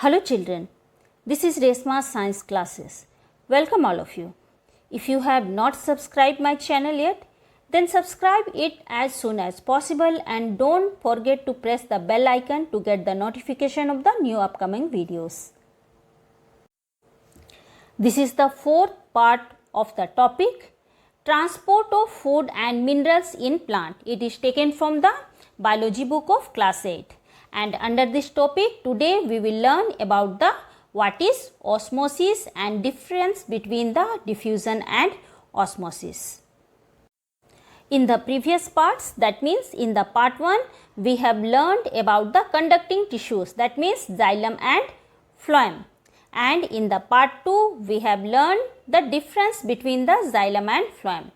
Hello children, this is Resma's Science Classes. Welcome all of you. If you have not subscribed my channel yet, then subscribe it as soon as possible and don't forget to press the bell icon to get the notification of the new upcoming videos. This is the fourth part of the topic, Transport of Food and Minerals in Plant. It is taken from the Biology book of class 8. And under this topic, today we will learn about what is osmosis and difference between the diffusion and osmosis. In the previous parts, that means in the part 1, we have learned about the conducting tissues, that means xylem and phloem. And in the part 2, we have learned the difference between the xylem and phloem.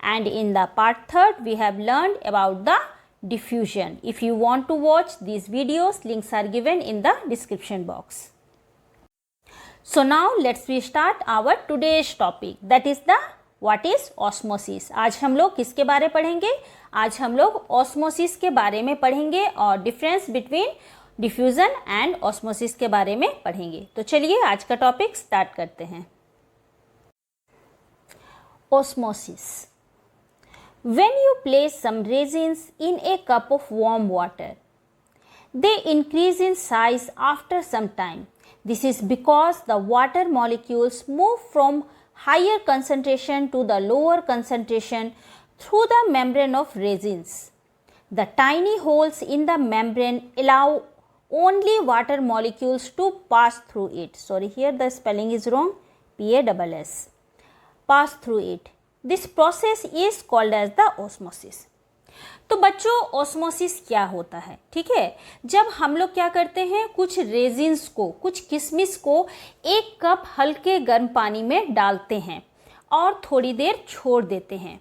And in the part 3, we have learned about the diffusion. If you want to watch these videos, links are given in the description box. So now let's start our today's topic, that is the what is osmosis. आज हम लोग किसके बारे पढ़ेंगे? आज हम लोग osmosis के बारे में पढ़ेंगे और difference between diffusion and osmosis के बारे में पढ़ेंगे. तो चलिए आज का टॉपिक स्टार्ट करते हैं. Osmosis. When you place some resins in a cup of warm water, they increase in size after some time. This is because the water molecules move from higher concentration to the lower concentration through the membrane of resins. The tiny holes in the membrane allow only water molecules to pass through it. Sorry, here the spelling is wrong. PASS. Pass through it. This process is called as the osmosis. तो बच्चों osmosis क्या होता है? ठीक है, जब हम लोग क्या करते हैं, कुछ रेजिन्स को, कुछ किशमिश को एक कप हल्के गर्म पानी में डालते हैं और थोड़ी देर छोड़ देते हैं.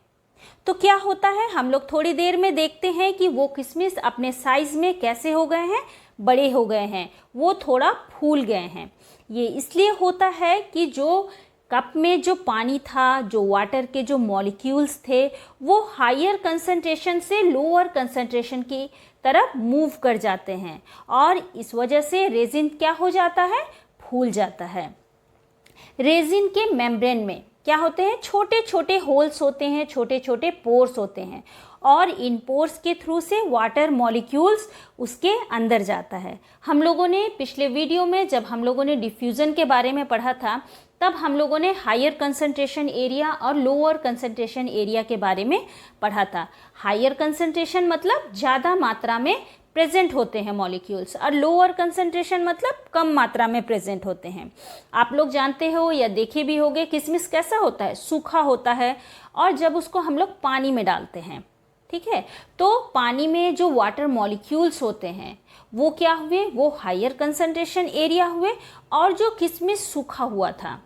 तो क्या होता है, हम लोग थोड़ी देर में देखते हैं कि वो किशमिश अपने साइज में कैसे हो गए हैं, बड़े हो गए हैं, वो थोड़ा फूल गए हैं. ये इसलिए होता है कि जो कप में जो पानी था, जो वाटर के जो मॉलिक्यूल्स थे, वो हायर कंसंट्रेशन से लोअर कंसंट्रेशन की तरफ मूव कर जाते हैं और इस वजह से रेजिन क्या हो जाता है, फूल जाता है. रेजिन के मेम्ब्रेन में क्या होते हैं, छोटे छोटे होल्स होते हैं, छोटे छोटे पोर्स होते हैं और इन पोर्स के थ्रू से वाटर मॉलिक्यूल्स उसके अंदर जाता है. हम लोगों ने पिछले वीडियो में जब हम लोगों ने डिफ्यूज़न के बारे में पढ़ा था, तब हम लोगों ने हायर कंसंट्रेशन एरिया और लोअर कंसंट्रेशन एरिया के बारे में पढ़ा था. हायर कंसंट्रेशन मतलब ज़्यादा मात्रा में प्रेजेंट होते हैं मॉलिक्यूल्स और लोअर कंसंट्रेशन मतलब कम मात्रा में प्रेजेंट होते हैं. आप लोग जानते हो या देखे भी होंगे, किशमिश कैसा होता है, सूखा होता है और जब उसको हम लोग पानी में डालते हैं, ठीक है, तो पानी में जो वाटर मॉलिक्यूल्स होते हैं वो क्या हुए, वो हायर कंसंट्रेशन एरिया हुए और जो किशमिश सूखा हुआ था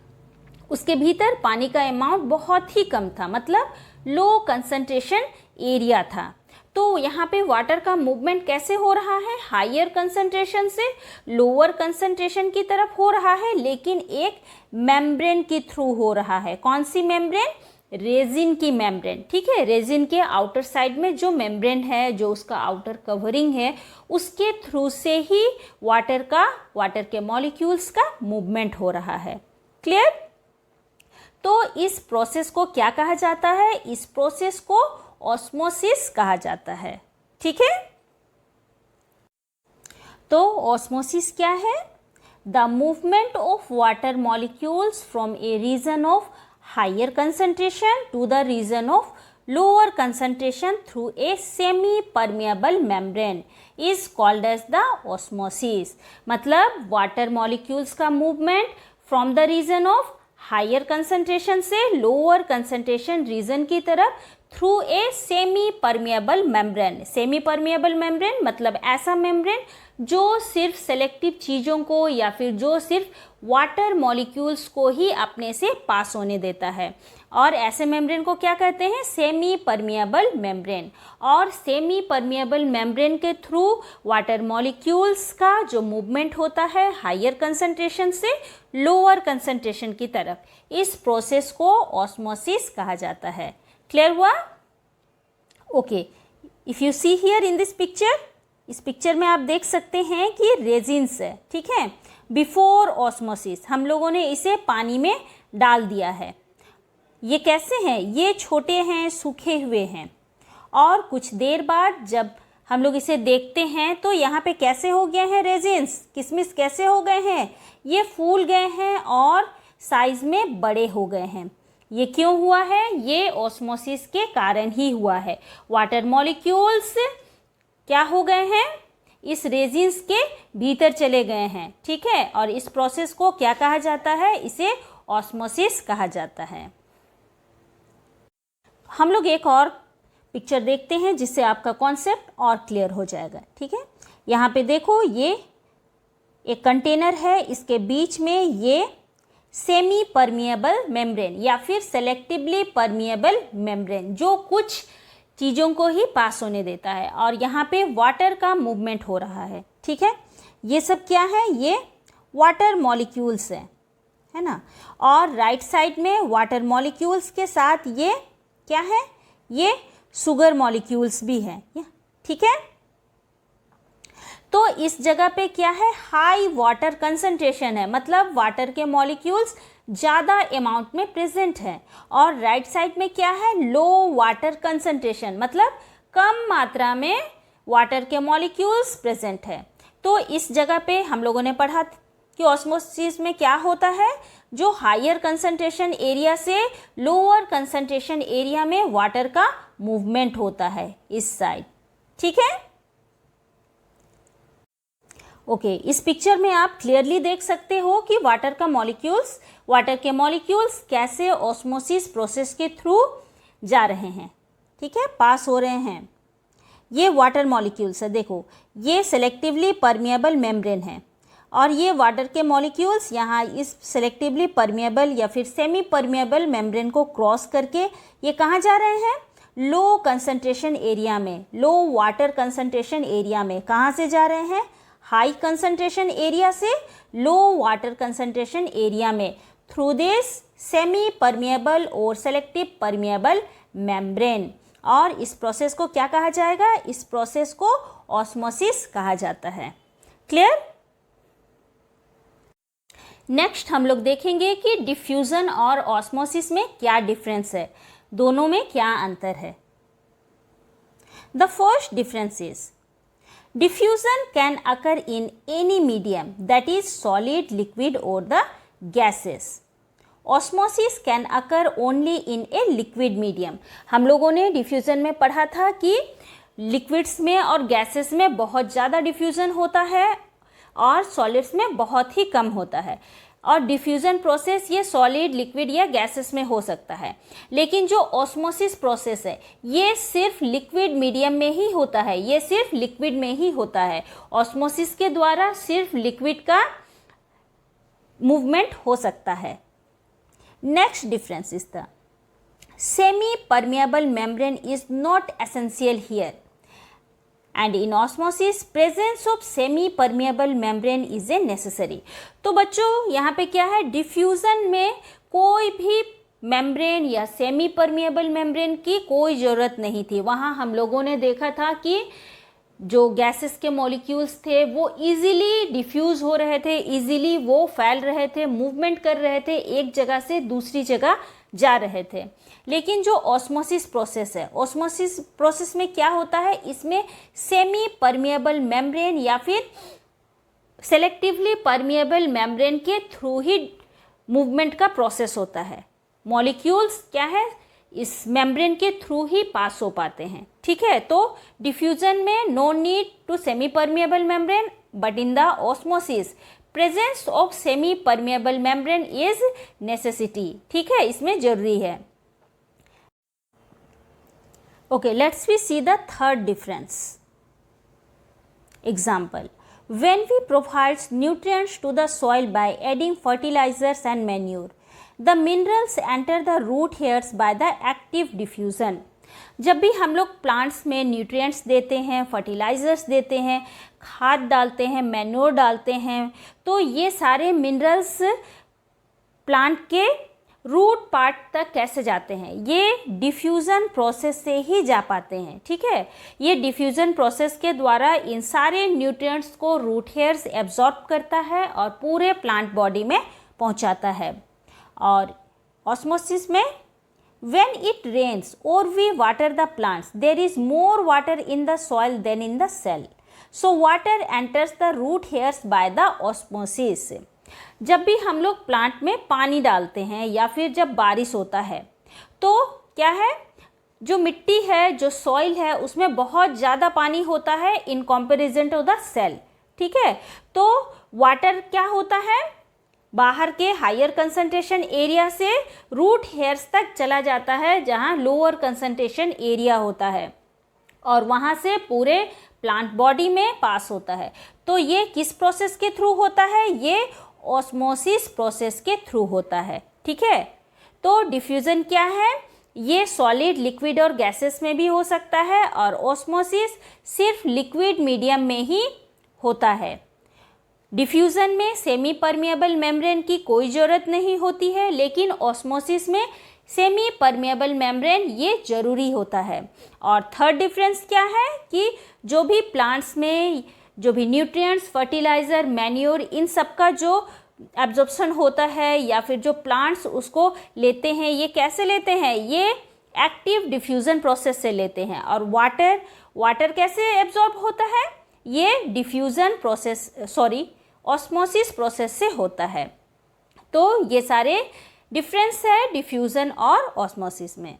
उसके भीतर पानी का अमाउंट बहुत ही कम था, मतलब लो कंसंट्रेशन एरिया था. तो यहाँ पे वाटर का मूवमेंट कैसे हो रहा है, हायर कंसंट्रेशन से लोअर कंसंट्रेशन की तरफ हो रहा है, लेकिन एक मेम्ब्रेन के थ्रू हो रहा है. कौन सी मेम्ब्रेन? रेजिन की मेम्ब्रेन. ठीक है, रेजिन के आउटर साइड में जो मेम्ब्रेन है, जो उसका आउटर कवरिंग है, उसके थ्रू से ही वाटर के मॉलिक्यूल्स का मूवमेंट हो रहा है. क्लियर? तो इस प्रोसेस को क्या कहा जाता है? इस प्रोसेस को ऑस्मोसिस कहा जाता है. ठीक है, तो ऑस्मोसिस क्या है? The movement of water molecules from a region of higher concentration to the region of lower concentration through a semi permeable membrane is called as the osmosis. मतलब वाटर मॉलिक्यूल्स का movement from the region of higher concentration से lower concentration region की तरफ through a semi permeable membrane. Semi permeable membrane मतलब ऐसा membrane जो सिर्फ selective चीज़ों को या फिर जो सिर्फ वाटर मॉलिक्यूल्स को ही अपने से पास होने देता है, और ऐसे मेम्ब्रेन को क्या कहते हैं? Semi permeable membrane. और सेमी परमिएबल मेम्ब्रेन के थ्रू वाटर मॉलिक्यूल्स का जो मूवमेंट होता है हायर कंसंट्रेशन से लोअर कंसंट्रेशन की तरफ, इस प्रोसेस को ऑस्मोसिस कहा जाता है. क्लियर हुआ? Okay, if you see here in this picture, इस पिक्चर में आप देख सकते हैं कि रेजिन्स है, ठीक है। बिफोर ऑस्मोसिस हम लोगों ने इसे पानी में डाल दिया है। ये कैसे हैं? ये छोटे हैं, सूखे हुए हैं, और कुछ देर बाद जब हम लोग इसे देखते हैं तो यहाँ पे कैसे हो गए हैं रेजिन्स, किशमिश कैसे हो गए हैं? ये फूल गए हैं और साइज में बड़े हो गए हैं। ये क्यों हुआ है? ये ऑस्मोसिस के कारण ही हुआ है। वाटर मॉलिक्यूल्स क्या हो गए हैं? इस रेजिन्स के भीतर चले गए हैं, ठीक है। और इस प्रोसेस को क्या कहा जाता है? इसे ऑस्मोसिस कहा जाता है। हम लोग एक और पिक्चर देखते हैं जिससे आपका कॉन्सेप्ट और क्लियर हो जाएगा, ठीक है। यहाँ पे देखो, ये एक कंटेनर है, इसके बीच में ये सेमी परमिएबल मेम्ब्रेन या फिर सेलेक्टिवली परमिएबल मेम्ब्रेन जो कुछ चीज़ों को ही पास होने देता है, और यहाँ पे वाटर का मूवमेंट हो रहा है, ठीक है। ये सब क्या है? ये वाटर मॉलिक्यूल्स है ना। और राइट साइड में वाटर मॉलिक्यूल्स के साथ ये क्या है? ये शुगर मॉलिक्यूल्स भी हैं, ठीक है। तो इस जगह पे क्या है? हाई वाटर कंसंट्रेशन है, मतलब वाटर के मॉलिक्यूल्स ज़्यादा अमाउंट में प्रेजेंट है। और राइट साइड में क्या है? लो वाटर कंसंट्रेशन, मतलब कम मात्रा में वाटर के मॉलिक्यूल्स प्रेजेंट है। तो इस जगह पे हम लोगों ने पढ़ा कि ऑस्मोसिस में क्या होता है? जो हायर कंसंट्रेशन एरिया से लोअर कंसंट्रेशन एरिया में वाटर का मूवमेंट होता है इस साइड, ठीक है। ओके, इस पिक्चर में आप क्लियरली देख सकते हो कि वाटर के मॉलिक्यूल्स कैसे ऑस्मोसिस प्रोसेस के थ्रू जा रहे हैं, ठीक है, पास हो रहे हैं। ये वाटर मॉलिक्यूल्स है, देखो ये सेलेक्टिवली परमिएबल मेम्ब्रेन है, और ये वाटर के मॉलिक्यूल्स यहाँ इस सेलेक्टिवली परमिएबल या फिर सेमी परमिएबल मेम्ब्रेन को क्रॉस करके ये कहाँ जा रहे हैं? लो कंसंट्रेशन एरिया में, लो वाटर कंसंट्रेशन एरिया में। कहाँ से जा रहे हैं? हाई कंसंट्रेशन एरिया से लो वाटर कंसंट्रेशन एरिया में, थ्रू दिस सेमी परमिएबल और सेलेक्टिव परमिएबल मेम्ब्रेन। और इस प्रोसेस को क्या कहा जाएगा? इस प्रोसेस को ऑस्मोसिस कहा जाता है। क्लियर? नेक्स्ट हम लोग देखेंगे कि डिफ्यूजन और ऑस्मोसिस में क्या डिफरेंस है, दोनों में क्या अंतर है। The first difference is diffusion can occur in any medium, that is solid, liquid or the gases. Osmosis can occur only in a liquid medium. हम लोगों ने डिफ्यूज़न में पढ़ा था कि लिक्विड्स में और गैसेस में बहुत ज़्यादा डिफ्यूज़न होता है और सॉलिड्स में बहुत ही कम होता है। और डिफ्यूज़न प्रोसेस ये सॉलिड, लिक्विड या गैसेस में हो सकता है, लेकिन जो ऑस्मोसिस प्रोसेस है ये सिर्फ लिक्विड मीडियम में ही होता है, ये सिर्फ लिक्विड में ही होता है। ऑस्मोसिस के द्वारा सिर्फ लिक्विड का मूवमेंट हो सकता है। Next difference is the semi permeable membrane is not essential here, and in osmosis presence of semi permeable membrane is a necessary। तो बच्चों यहाँ पे क्या है? डिफ्यूज़न में कोई भी मेम्ब्रेन या सेमी परमिएबल मेम्ब्रेन की कोई ज़रूरत नहीं थी। वहाँ हम लोगों ने देखा था कि जो गैसेस के मॉलिक्यूल्स थे वो इजीली डिफ्यूज़ हो रहे थे, इजीली वो फैल रहे थे, मूवमेंट कर रहे थे, एक जगह से दूसरी जगह जा रहे थे। लेकिन जो ऑस्मोसिस प्रोसेस है, ऑस्मोसिस प्रोसेस में क्या होता है? इसमें सेमी परमिएबल मेम्ब्रेन या फिर सेलेक्टिवली परमिएबल मेम्ब्रेन के थ्रू ही मूवमेंट का प्रोसेस होता है। मॉलिक्यूल्स क्या है? इस मेम्ब्रेन के थ्रू ही पास हो पाते हैं, ठीक है। तो डिफ्यूजन में no need to semi permeable membrane, but in the osmosis presence of semi permeable membrane is necessity, ठीक है, इसमें जरूरी है। Okay, let's we see the third difference. Example, when we provide nutrients to the soil by adding fertilizers and manure, the minerals enter the root hairs by the active diffusion. जब भी हम लोग plants में nutrients देते हैं, fertilisers देते हैं, खाद डालते हैं, मैन्योर डालते हैं, तो ये सारे मिनरल्स प्लांट के रूट पार्ट तक कैसे जाते हैं, ये डिफ्यूज़न प्रोसेस से ही जा पाते हैं। ठीक है, ये डिफ्यूज़न प्रोसेस के द्वारा इन सारे न्यूट्रिएंट्स को रूट हेयर्स एब्जॉर्ब करता है और पूरे प्लांट बॉडी में पहुंचाता है। और ऑस्मोसिस में when it rains or we water the plants, there is more water in the soil than in the cell, so water enters the root hairs by the osmosis। जब भी हम लोग plant में पानी डालते हैं या फिर जब बारिश होता है तो क्या है, जो मिट्टी है, जो सॉइल है, उसमें बहुत ज़्यादा पानी होता है in comparison to the cell. ठीक है, तो वाटर क्या होता है, बाहर के हायर कंसंट्रेशन एरिया से रूट हेयर्स तक चला जाता है जहां लोअर कंसंट्रेशन एरिया होता है और वहां से पूरे प्लांट बॉडी में पास होता है। तो ये किस प्रोसेस के थ्रू होता है, ये ऑस्मोसिस प्रोसेस के थ्रू होता है। ठीक है, तो डिफ्यूज़न क्या है, ये सॉलिड, लिक्विड और गैसेस में भी हो सकता है और ऑस्मोसिस सिर्फ लिक्विड मीडियम में ही होता है। डिफ्यूज़न में सेमी परमिएबल मेम्ब्रेन की कोई ज़रूरत नहीं होती है, लेकिन ऑस्मोसिस में सेमी परमिएबल मेम्ब्रेन ये ज़रूरी होता है। और थर्ड डिफरेंस क्या है कि जो भी प्लांट्स में जो भी न्यूट्रिएंट्स, फर्टिलाइज़र, मैन्योर, इन सब का जो एब्जॉर्प्शन होता है या फिर जो प्लांट्स उसको लेते हैं, ये कैसे लेते हैं, ये एक्टिव डिफ्यूज़न प्रोसेस से लेते हैं। और वाटर कैसे एब्जॉर्ब होता है, ये डिफ्यूज़न प्रोसेस ऑस्मोसिस प्रोसेस से होता है। तो ये सारे डिफरेंस है डिफ्यूज़न और ऑस्मोसिस में।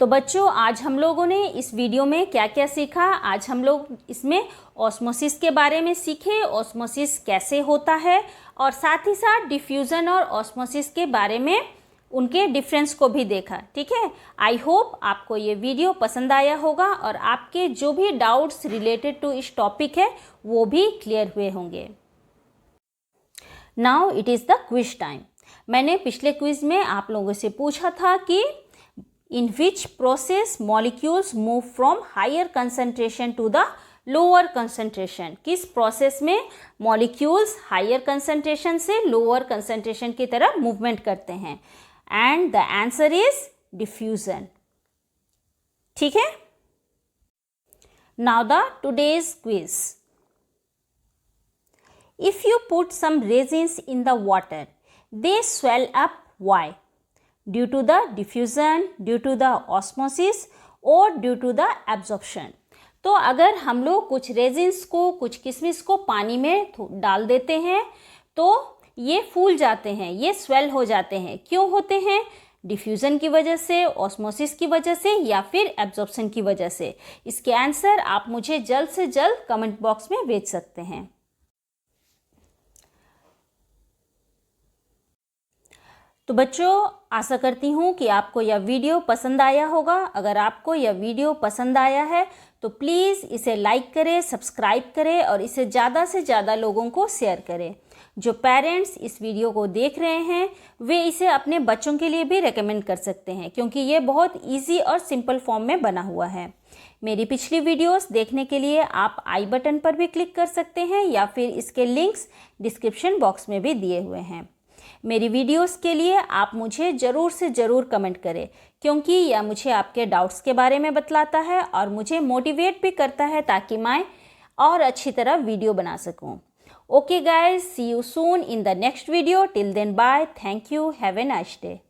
तो बच्चों, आज हम लोगों ने इस वीडियो में क्या क्या सीखा, आज हम लोग इसमें ऑस्मोसिस के बारे में सीखे, ऑस्मोसिस कैसे होता है, और साथ ही साथ डिफ्यूज़न और ऑस्मोसिस के बारे में उनके डिफरेंस को भी देखा। ठीक है, आई होप आपको ये वीडियो पसंद आया होगा और आपके जो भी डाउट्स रिलेटेड टू इस टॉपिक है वो भी क्लियर हुए होंगे। Now it is the quiz time. मैंने पिछले क्विज में आप लोगों से पूछा था कि in which process molecules move from higher concentration to the lower concentration, किस प्रोसेस में मॉलिक्यूल्स हायर कंसंट्रेशन से लोअर कंसंट्रेशन की तरफ मूवमेंट करते हैं, and the answer is diffusion. ठीक है, now the today's quiz. If you put some raisins in the water, they swell up, why? Due to the diffusion, due to the osmosis और due to the absorption. तो अगर हम लोग कुछ resins को, कुछ किशमिश को पानी में डाल देते हैं तो ये फूल जाते हैं, ये स्वेल हो जाते हैं। क्यों होते हैं? डिफ्यूज़न की वजह से, ऑस्मोसिस की वजह से या फिर एब्जॉर्प्शन की वजह से। इसके आंसर आप मुझे जल्द से जल्द कमेंट बॉक्स में भेज सकते हैं। तो बच्चों, आशा करती हूँ कि आपको यह वीडियो पसंद आया होगा। अगर आपको यह वीडियो पसंद आया है तो प्लीज़ इसे लाइक करें, सब्सक्राइब करें और इसे ज़्यादा से ज़्यादा लोगों को शेयर करें। जो पेरेंट्स इस वीडियो को देख रहे हैं वे इसे अपने बच्चों के लिए भी रेकमेंड कर सकते हैं, क्योंकि ये बहुत इजी और सिंपल फॉर्म में बना हुआ है। मेरी पिछली वीडियोस देखने के लिए आप आई बटन पर भी क्लिक कर सकते हैं या फिर इसके लिंक्स डिस्क्रिप्शन बॉक्स में भी दिए हुए हैं। मेरी वीडियोस के लिए आप मुझे ज़रूर से ज़रूर कमेंट करें, क्योंकि यह मुझे आपके डाउट्स के बारे में बतलाता है और मुझे मोटिवेट भी करता है ताकि मैं और अच्छी तरह वीडियो बना सकूं। Okay guys, see you soon in the next video. Till then, bye. Thank you. Have a nice day.